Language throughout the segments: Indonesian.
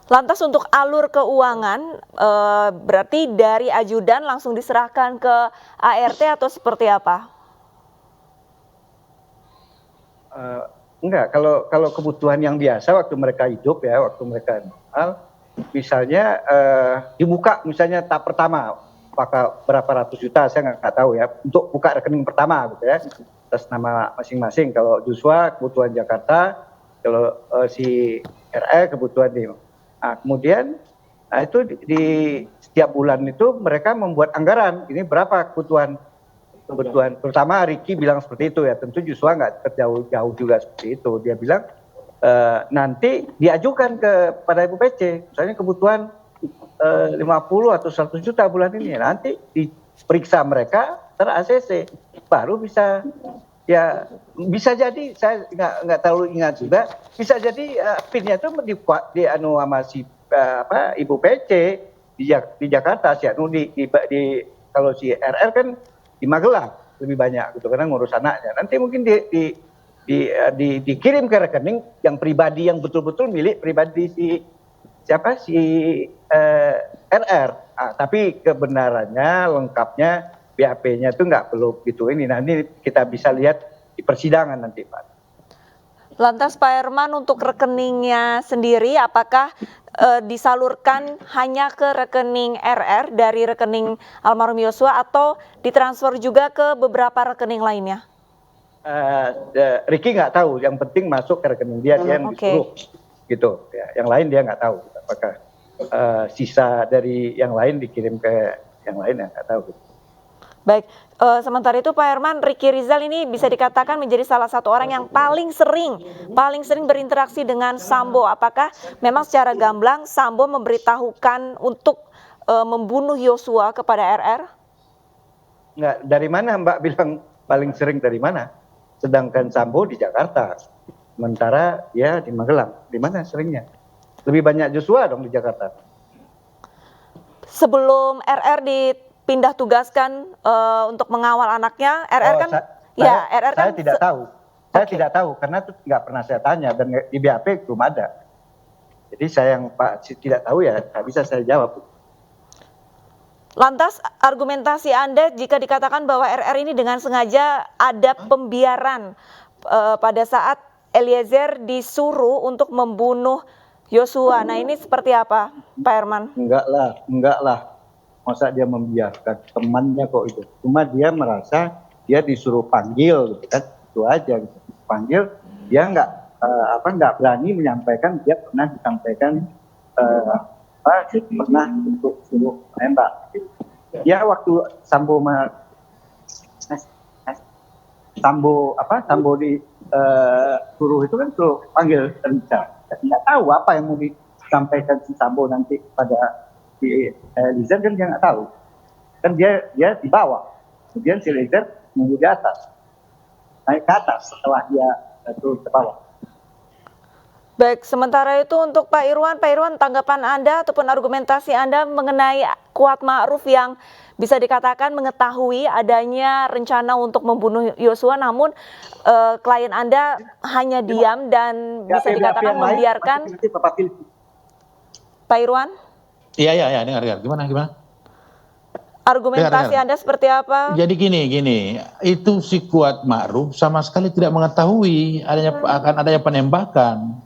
Lantas untuk alur keuangan, berarti dari ajudan langsung diserahkan ke ART atau seperti apa? Eh, enggak, kalau kebutuhan yang biasa waktu mereka hidup ya, waktu mereka normal, misalnya dibuka misalnya tahap pertama, apakah berapa ratus juta saya nggak tahu ya, untuk buka rekening pertama gitu ya, atas nama masing-masing. Kalau Joshua kebutuhan Jakarta, kalau si RE kebutuhan di. Nah, kemudian itu di setiap bulan itu mereka membuat anggaran, ini berapa kebutuhan terutama Ricky bilang seperti itu ya, tentu Joshua nggak terjauh-jauh juga seperti itu. Dia bilang nanti diajukan kepada Ibu PC, misalnya kebutuhan 50 atau 100 juta bulan ini, nanti diperiksa mereka ter ACC baru bisa, ya bisa jadi, saya nggak terlalu ingat juga, bisa jadi PIN-nya itu di anu sama si Ibu PC di Jakarta, si anu kalau si RR kan di Magelang lebih banyak gitu karena ngurus anaknya. Nanti mungkin dikirim ke rekening yang pribadi, yang betul-betul milik pribadi si RR. Tapi kebenarannya lengkapnya BAP-nya itu nggak perlu gitu ini. Nah ini kita bisa lihat di persidangan nanti, Pak. Lantas Pak Herman, untuk rekeningnya sendiri apakah disalurkan hanya ke rekening RR dari rekening almarhum Yosua atau ditransfer juga ke beberapa rekening lainnya? Ricky nggak tahu, yang penting masuk ke rekening dia, dia yang disuruh gitu ya. Yang lain dia nggak tahu apakah sisa dari yang lain dikirim ke yang lain, ya nggak tahu gitu. Baik, sementara itu Pak Herman, Ricky Rizal ini bisa dikatakan menjadi salah satu orang yang paling sering berinteraksi dengan Sambo. Apakah memang secara gamblang Sambo memberitahukan untuk membunuh Yosua kepada RR? Nggak, dari mana Mbak bilang paling sering, dari mana? Sedangkan Sambo di Jakarta, sementara dia di Magelang. Di mana seringnya? Lebih banyak Joshua dong di Jakarta. Sebelum RR dipindah tugaskan untuk mengawal anaknya, RR kan saya tidak tahu. Saya tidak tahu karena itu nggak pernah saya tanya dan di BAP belum ada. Jadi saya yang tidak tahu ya nggak bisa saya jawab. Lantas argumentasi Anda jika dikatakan bahwa RR ini dengan sengaja ada pembiaran pada saat Eliezer disuruh untuk membunuh Yosua. Nah ini seperti apa, Pak Herman? Enggak lah. Masa dia membiarkan temannya kok itu. Cuma dia merasa dia disuruh panggil gitu kan. Itu aja gitu. Panggil, dia nggak berani menyampaikan, dia pernah disampaikan pernah untuk suruh menembak. Ya waktu Sambo suruh itu kan suruh panggil Richard. Tidak tahu apa yang mau disampaikan si Sambo nanti pada si Eliezer, kan dia nggak tahu. Kan dia di bawah, kemudian si Eliezer nunggu di atas, naik ke atas setelah dia turun ke bawah. Baik, sementara itu untuk Pak Irwan, tanggapan Anda ataupun argumentasi Anda mengenai Kuat Ma'ruf yang bisa dikatakan mengetahui adanya rencana untuk membunuh Yosua, namun klien Anda hanya diam dan bisa dikatakan membiarkan. Pak Irwan? Iya, dengar. Gimana? Argumentasi Anda seperti apa? Jadi gini, itu si Kuat Ma'ruf sama sekali tidak mengetahui akan adanya penembakan.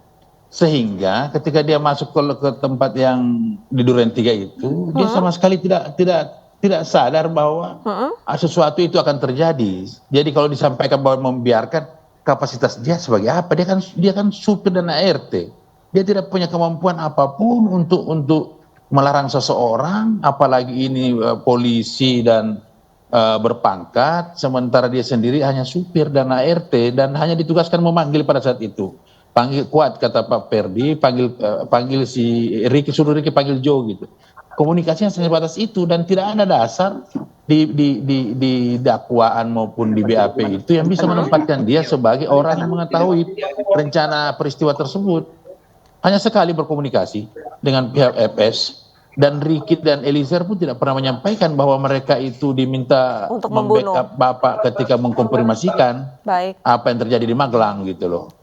Sehingga ketika dia masuk ke tempat yang di Duren 3 itu, dia sama sekali tidak sadar bahwa sesuatu itu akan terjadi. Jadi kalau disampaikan bahwa membiarkan, kapasitas dia sebagai apa? Dia kan supir dan ART. Dia tidak punya kemampuan apapun untuk melarang seseorang, apalagi ini polisi dan berpangkat, sementara dia sendiri hanya supir dan ART dan hanya ditugaskan memanggil pada saat itu. Panggil Kuat, kata Pak Perdi, panggil si Ricky, suruh Ricky panggil Joe gitu. Komunikasinya sebatas itu dan tidak ada dasar di dakwaan maupun di BAP itu yang bisa menempatkan dia sebagai orang yang mengetahui rencana peristiwa tersebut. Hanya sekali berkomunikasi dengan pihak FS, dan Ricky dan Eliezer pun tidak pernah menyampaikan bahwa mereka itu diminta untuk membackup Bapak ketika mengkonfirmasikan apa yang terjadi di Magelang gitu loh.